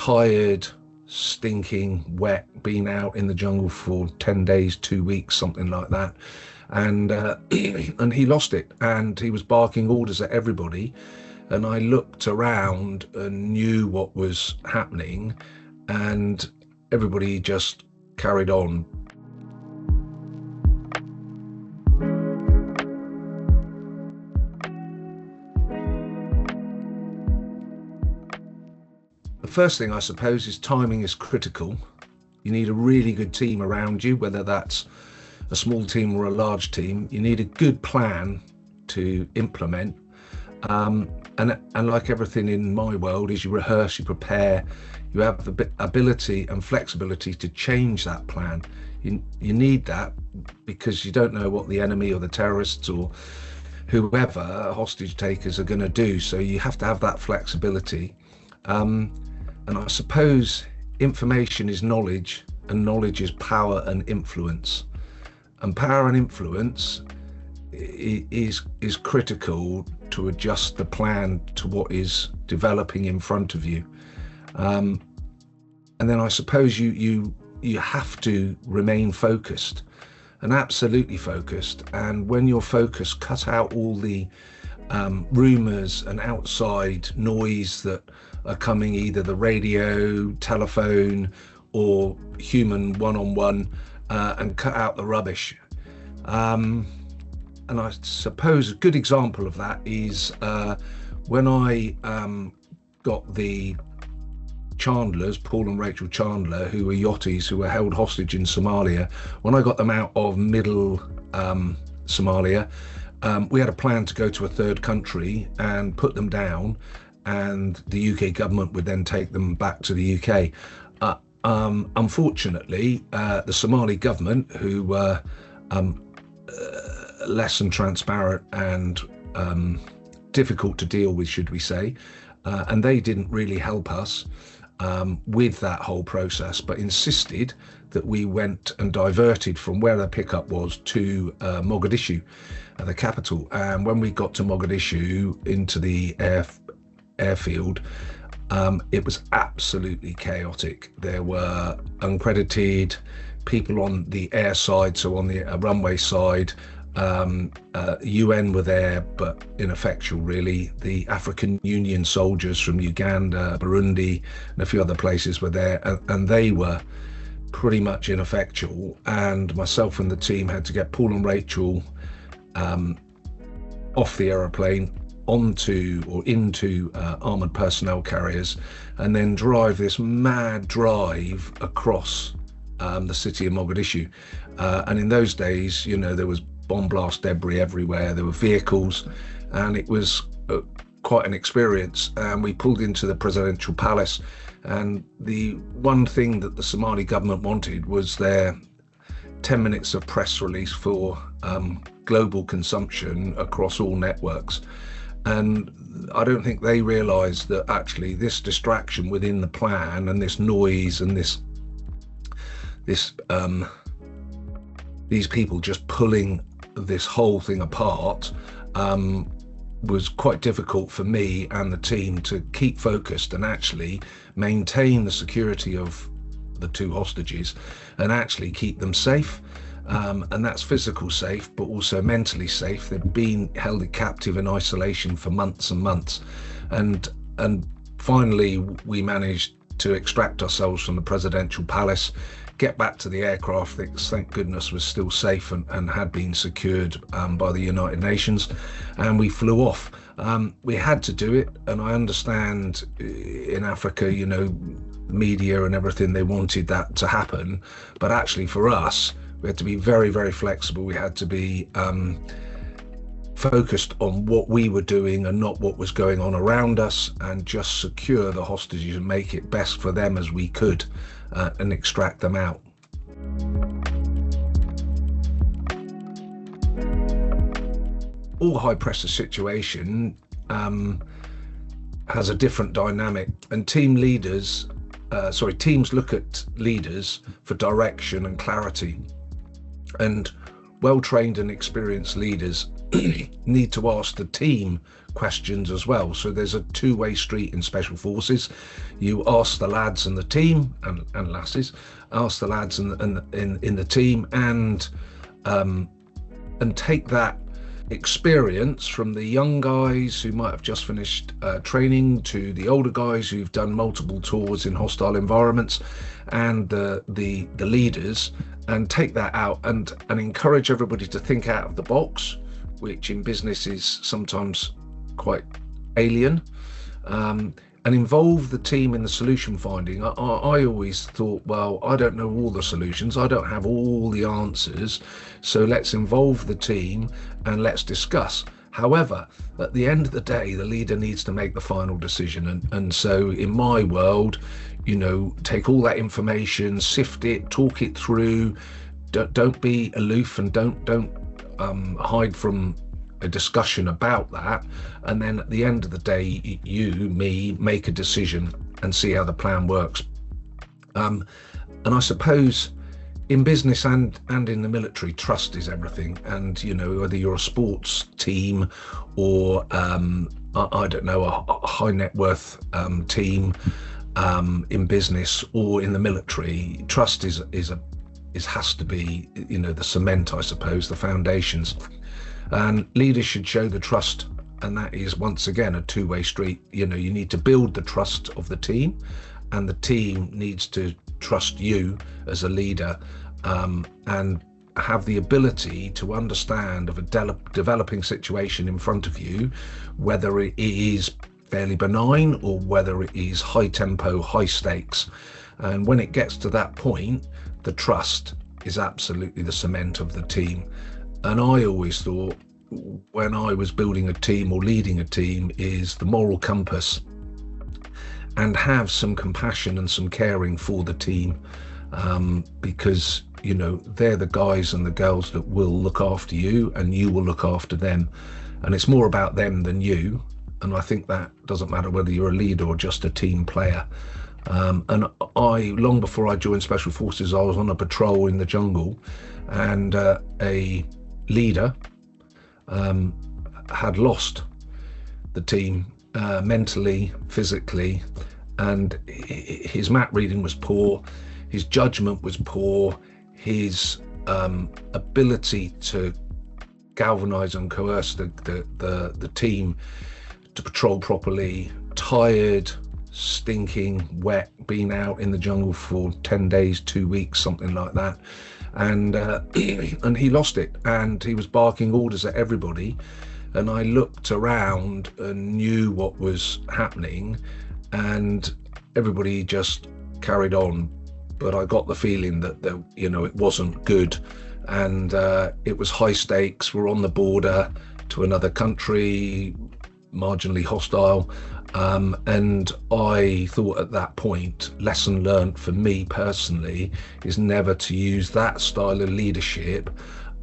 tired, stinking, wet, been out in the jungle for 10 days, 2 weeks, something like that. And and he lost it, and he was barking orders at everybody. And I looked around and knew what was happening, and everybody just carried on. The first thing, I suppose, is timing is critical. You need a really good team around you, whether that's a small team or a large team. You need a good plan to implement. And like everything in my world, is you rehearse, you prepare, you have the ability and flexibility to change that plan. You need that because you don't know what the enemy or the terrorists or whoever hostage takers are going to do. So you have to have that flexibility. And I suppose information is knowledge, and knowledge is power and influence. And power and influence is critical to adjust the plan to what is developing in front of you. And then I suppose you have to remain focused, and absolutely focused. And when you're focused, cut out all the rumors and outside noise that are coming, either the radio, telephone, or human one-on-one, and cut out the rubbish. And I suppose a good example of that is when I got the Chandlers, Paul and Rachel Chandler, who were yachties who were held hostage in Somalia. When I got them out of middle Somalia, we had a plan to go to a third country and put them down, and the UK government would then take them back to the UK. Unfortunately, the Somali government, who were less than transparent and difficult to deal with, should we say, and they didn't really help us with that whole process, but insisted that we went and diverted from where the pickup was to Mogadishu, the capital. And when we got to Mogadishu, into the airfield, it was absolutely chaotic. There were uncredited people on the air side, so on the runway side. UN were there, but ineffectual really. The African Union soldiers from Uganda, Burundi, and a few other places were there, and they were pretty much ineffectual. And myself and the team had to get Paul and Rachel off the aeroplane onto or into armoured personnel carriers, and then drive this mad drive across the city of Mogadishu. And in those days, you know, there was bomb blast debris everywhere, there were vehicles, and it was quite an experience. And we pulled into the presidential palace, and the one thing that the Somali government wanted was their 10 minutes of press release for global consumption across all networks. And I don't think they realised that actually this distraction within the plan, and this noise, and these people just pulling this whole thing apart, was quite difficult for me and the team to keep focused and actually maintain the security of the two hostages and actually keep them safe. And that's physical safe, but also mentally safe. They've been held captive in isolation for months and months. And finally, we managed to extract ourselves from the presidential palace, get back to the aircraft that, thank goodness, was still safe and had been secured by the United Nations, and we flew off. We had to do it, and I understand in Africa, you know, media and everything, they wanted that to happen, but actually for us, we had to be very, very flexible. We had to be focused on what we were doing and not what was going on around us, and just secure the hostages and make it best for them as we could, and extract them out. All high pressure situation has a different dynamic, and teams look at leaders for direction and clarity. And well-trained and experienced leaders need to ask the team questions as well. So there's a two-way street in Special Forces. You ask the lads and the team, and lasses, ask the lads and in the team, and take that experience from the young guys who might have just finished training to the older guys who've done multiple tours in hostile environments, and the leaders, and take that out and encourage everybody to think out of the box, which in business is sometimes quite alien, and involve the team in the solution finding. I always thought, well, I don't know all the solutions, I don't have all the answers, so let's involve the team and let's discuss. However, at the end of the day, the leader needs to make the final decision, and so in my world, you know, take all that information, sift it, talk it through, don't be aloof, and don't hide from a discussion about that, and then at the end of the day, me make a decision and see how the plan works. And I suppose in business and in the military, trust is everything. And you know, whether you're a sports team or I don't know, a high net worth team in business or in the military, trust has to be, you know, the cement, I suppose, the foundations. And leaders should show the trust, and that is once again a two-way street. You know, you need to build the trust of the team, and the team needs to trust you as a leader, and have the ability to understand of a developing situation in front of you, whether it is fairly benign or whether it is high tempo, high stakes. And when it gets to that point, the trust is absolutely the cement of the team. And I always thought, when I was building a team or leading a team, is the moral compass, and have some compassion and some caring for the team, because, you know, they're the guys and the girls that will look after you, and you will look after them. And it's more about them than you. And I think that doesn't matter whether you're a leader or just a team player. And long before I joined Special Forces, I was on a patrol in the jungle, and a leader had lost the team mentally, physically, and his map reading was poor, his judgment was poor, his ability to galvanize and coerce the team to patrol properly, tired, stinking, wet, been out in the jungle for 10 days, 2 weeks, something like that. And he lost it, and he was barking orders at everybody. And I looked around and knew what was happening, and everybody just carried on. But I got the feeling that you know, it wasn't good, and it was high stakes. We're on the border to another country, marginally hostile. And I thought at that point, lesson learned for me personally is never to use that style of leadership,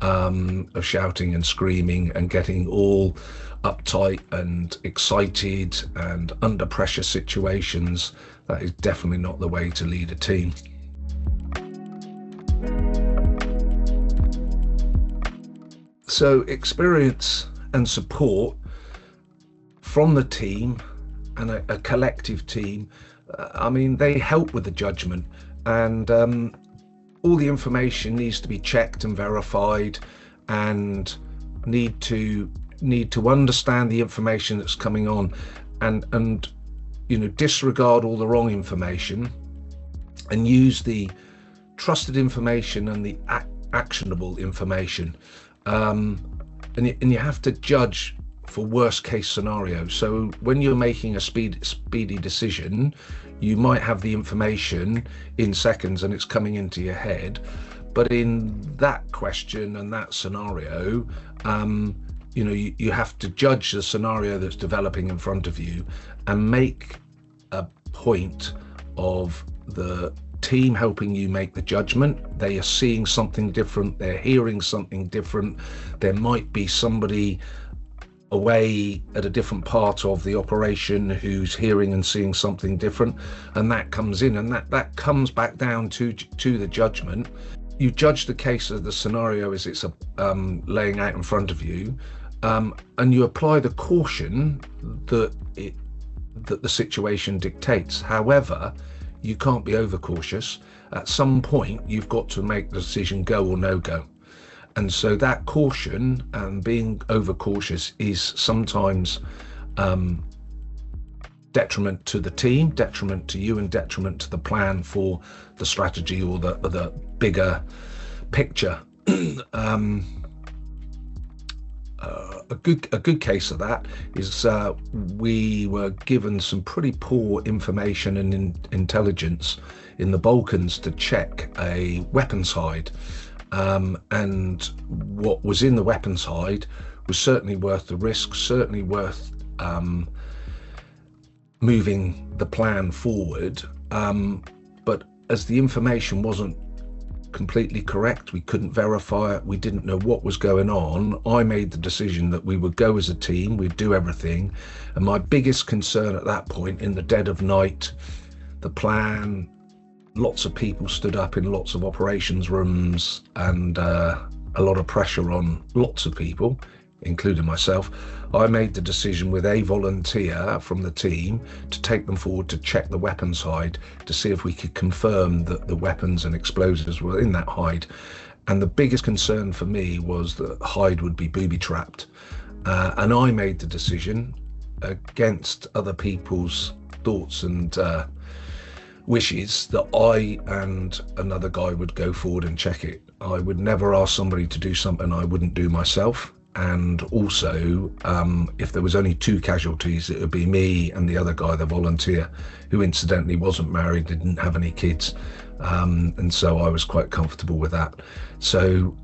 of shouting and screaming and getting all uptight and excited and under pressure situations. That is definitely not the way to lead a team. So experience and support from the team, and a collective team, I mean, they help with the judgment, and all the information needs to be checked and verified, and need to understand the information that's coming on, and you know, disregard all the wrong information, and use the trusted information and the actionable information, and you have to judge for worst case scenario. So when you're making a speedy decision, you might have the information in seconds and it's coming into your head, but in that question and that scenario, you know, you have to judge the scenario that's developing in front of you, and make a point of the team helping you make the judgment. They are seeing something different, they're hearing something different, there might be somebody away at a different part of the operation who's hearing and seeing something different, and that comes in, and that comes back down to the judgment. you judge the case of the scenario as it's laying out in front of you, and you apply the caution that the situation dictates. However, you can't be overcautious. At some point, you've got to make the decision, go or no go. And so that caution and being overcautious is sometimes detriment to the team, detriment to you, and detriment to the plan for the strategy or the bigger picture. A good case of that is we were given some pretty poor information and intelligence in the Balkans to check a weapons hide, and what was in the weapons hide was certainly worth the risk, certainly worth moving the plan forward, but as the information wasn't completely correct, we couldn't verify it, we didn't know what was going on, I made the decision that we would go as a team, we'd do everything. And my biggest concern at that point, in the dead of night, the plan, lots of people stood up in lots of operations rooms, and a lot of pressure on lots of people, including myself. I made the decision with a volunteer from the team to take them forward to check the weapons hide to see if we could confirm that the weapons and explosives were in that hide. And the biggest concern for me was that hide would be booby trapped. And I made the decision against other people's thoughts and wishes that I and another guy would go forward and check it. I would never ask somebody to do something I wouldn't do myself. And also, if there was only 2 casualties, it would be me and the other guy, the volunteer, who incidentally wasn't married, didn't have any kids. And so I was quite comfortable with that. So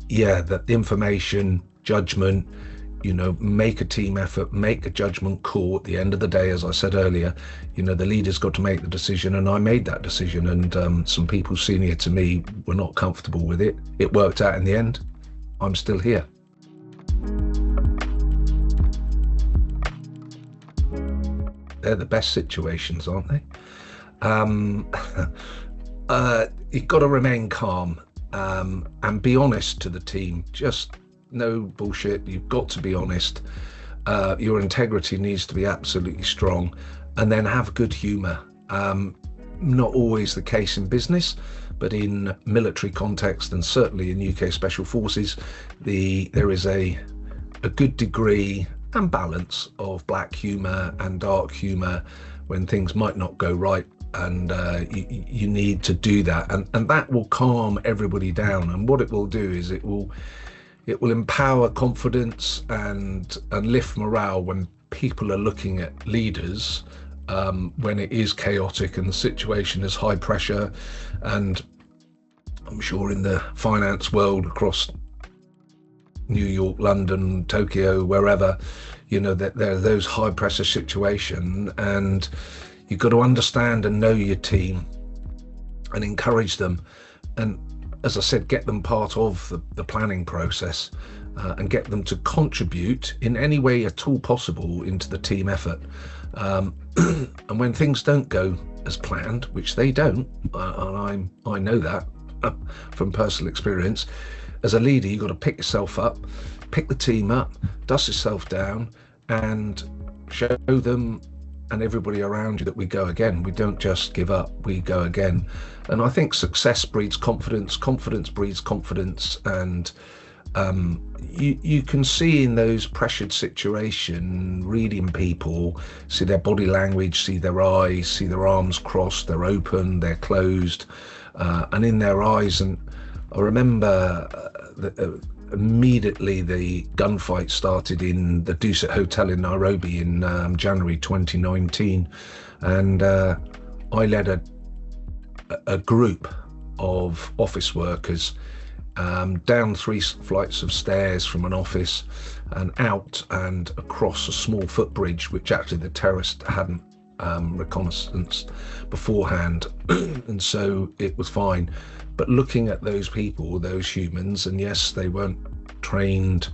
yeah, that information, judgment, you know, make a team effort, make a judgment call. At the end of the day, as I said earlier, you know, the leader's got to make the decision, and I made that decision. And some people senior to me were not comfortable with it. It worked out in the end. I'm still here. They're the best situations, aren't they? You've got to remain calm and be honest to the team. Just no bullshit. You've got to be honest. Your integrity needs to be absolutely strong, and then have good humor. Not always the case in business, but in military context, and certainly in UK Special Forces, there is a good degree and balance of black humor and dark humor when things might not go right, and you need to do that, and that will calm everybody down. And what it will do is it will empower confidence and lift morale when people are looking at leaders when it is chaotic and the situation is high pressure. And I'm sure in the finance world across New York, London, Tokyo, wherever, you know, that there are those high pressure situations, and you've got to understand and know your team and encourage them, and as I said, get them part of the planning process, and get them to contribute in any way at all possible into the team effort. And when things don't go as planned, which they don't, and I know that from personal experience, as a leader, you've got to pick yourself up, pick the team up, dust yourself down, and show them and everybody around you that we go again. We don't just give up, we go again. And I think success breeds confidence, confidence breeds confidence, and you can see in those pressured situations, reading people, see their body language, see their eyes, see their arms crossed, they're open, they're closed, and in their eyes. And I remember immediately the gunfight started in the Dusit Hotel in Nairobi in January 2019, and I led a group of office workers down 3 flights of stairs from an office and out and across a small footbridge, which actually the terrorists hadn't reconnaissance beforehand, and so it was fine. But looking at those people, those humans, and yes, they weren't trained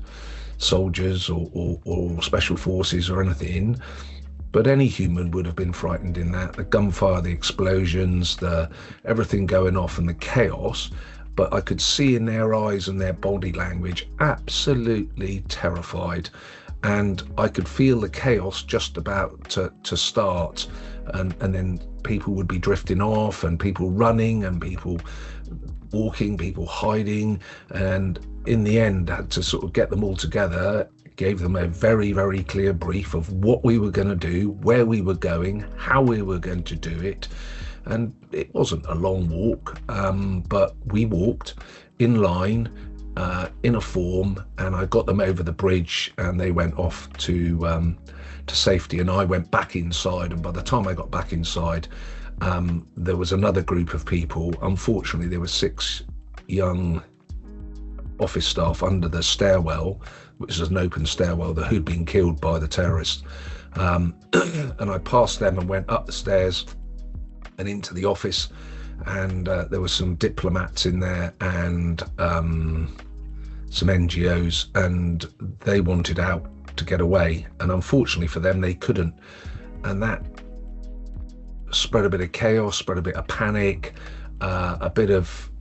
soldiers or special forces or anything, but any human would have been frightened in that. The gunfire, the explosions, everything going off and the chaos. but I could see in their eyes and their body language absolutely terrified, and I could feel the chaos just about to start, and then people would be drifting off, and people running, and people walking, people hiding, and in the end I had to sort of get them all together, gave them a very, very clear brief of what we were going to do, where we were going, how we were going to do it. And it wasn't a long walk, but we walked in line, in a form, and I got them over the bridge, and they went off to safety, and I went back inside. And by the time I got back inside, there was another group of people. Unfortunately, there were 6 young office staff under the stairwell, which is an open stairwell, who'd been killed by the terrorists. And I passed them and went up the stairs and into the office, and there were some diplomats in there, and some NGOs, and they wanted out to get away, and unfortunately for them they couldn't, and that spread a bit of chaos, spread a bit of panic, a bit of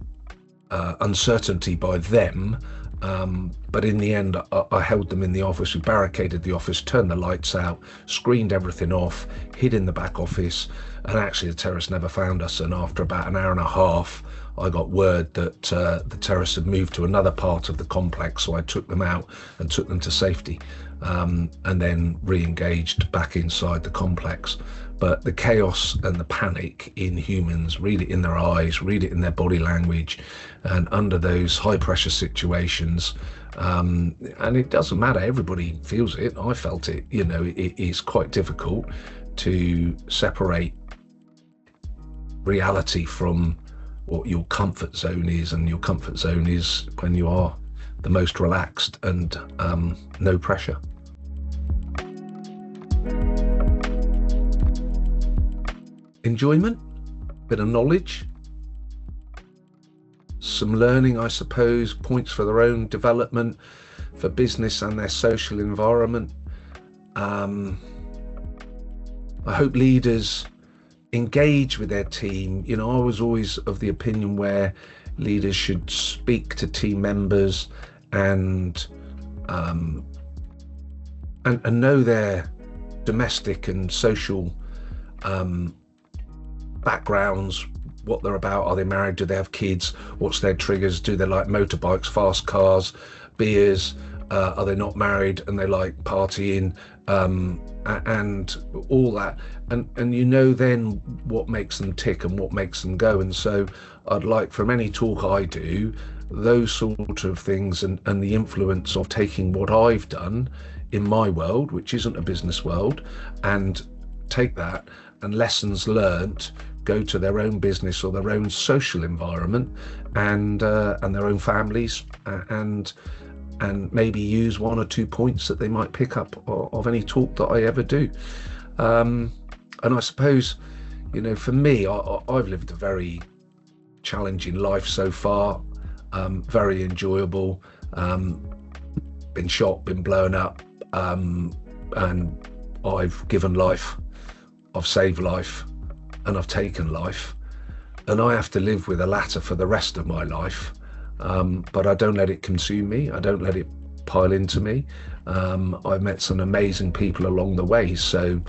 uncertainty by them, but in the end I held them in the office. We barricaded the office, turned the lights out, screened everything off, hid in the back office, and actually the terrorists never found us. And after about an hour and a half, I got word that the terrorists had moved to another part of the complex, so I took them out and took them to safety, and then re-engaged back inside the complex. But the chaos and the panic in humans, read it in their eyes, read it in their body language, and under those high pressure situations, and it doesn't matter, everybody feels it, I felt it, you know, it is quite difficult to separate reality from what your comfort zone is, and your comfort zone is when you are the most relaxed and no pressure. Enjoyment, bit of knowledge, some learning, I suppose, points for their own development, for business and their social environment. I hope leaders engage with their team. You know, I was always of the opinion where leaders should speak to team members and know their domestic and social backgrounds, what they're about. Are they married? Do they have kids? What's their triggers? Do they like motorbikes, fast cars, beers? Are they not married and they like partying, and all that? And you know then what makes them tick and what makes them go. And so I'd like, from any talk I do, those sort of things, and the influence of taking what I've done in my world, which isn't a business world, and take that and lessons learnt, go to their own business or their own social environment, and their own families, and maybe use 1 or 2 points that they might pick up of any talk that I ever do. And I suppose, you know, for me, I've lived a very challenging life so far, very enjoyable, been shot, been blown up, and I've given life, I've saved life, and I've taken life, and I have to live with the latter for the rest of my life. But I don't let it consume me. I don't let it pile into me. I've met some amazing people along the way. So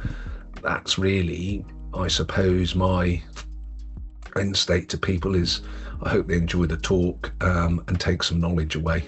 that's really, I suppose, my end state to people is I hope they enjoy the talk and take some knowledge away.